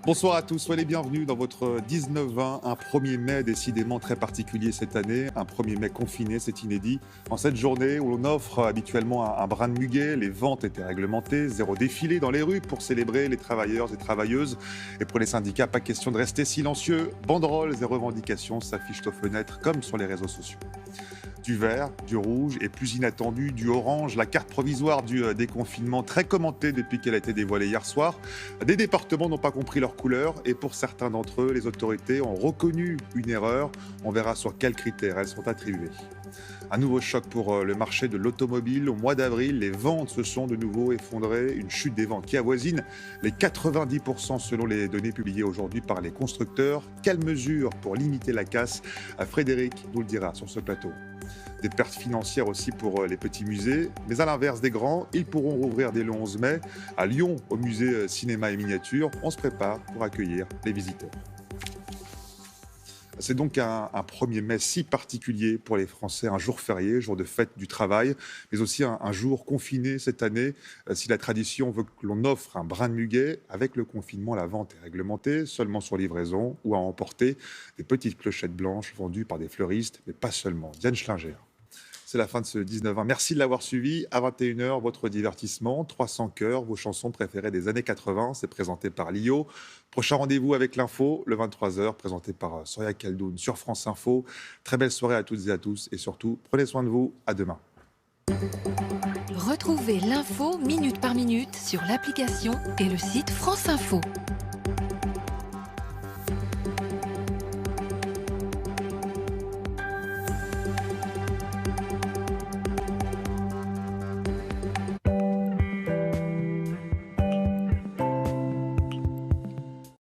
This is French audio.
Bonsoir à tous, soyez les bienvenus dans votre 19-20, un 1er mai décidément très particulier cette année, un 1er mai confiné, c'est inédit. En cette journée où l'on offre habituellement un brin de muguet, les ventes étaient réglementées, zéro défilé dans les rues pour célébrer les travailleurs et travailleuses. Et pour les syndicats, pas question de rester silencieux, banderoles et revendications s'affichent aux fenêtres comme sur les réseaux sociaux. Du vert, du rouge et plus inattendu, du orange, la carte provisoire du déconfinement très commentée depuis qu'elle a été dévoilée hier soir. Des départements n'ont pas compris leur couleur et pour certains d'entre eux, les autorités ont reconnu une erreur. On verra sur quels critères elles sont attribuées. Un nouveau choc pour le marché de l'automobile. Au mois d'avril, les ventes se sont de nouveau effondrées. Une chute des ventes qui avoisine les 90% selon les données publiées aujourd'hui par les constructeurs. Quelles mesures pour limiter la casse? Frédéric nous le dira sur ce plateau. Des pertes financières aussi pour les petits musées. Mais à l'inverse des grands, ils pourront rouvrir dès le 11 mai. À Lyon, au musée Cinéma et Miniature, on se prépare pour accueillir les visiteurs. C'est donc un 1er mai si particulier pour les Français, un jour férié, jour de fête du travail, mais aussi un jour confiné cette année. Si la tradition veut que l'on offre un brin de muguet, avec le confinement, la vente est réglementée, seulement sur livraison ou à emporter. Des petites clochettes blanches vendues par des fleuristes, mais pas seulement. Diane Schlinger. C'est la fin de ce 19-20. Merci de l'avoir suivi. À 21h, votre divertissement, 300 cœurs, vos chansons préférées des années 80. C'est présenté par Lio. Prochain rendez-vous avec l'info, le 23h, présenté par Soria Kaldoun sur France Info. Très belle soirée à toutes et à tous. Et surtout, prenez soin de vous. À demain. Retrouvez l'info minute par minute sur l'application et le site France Info.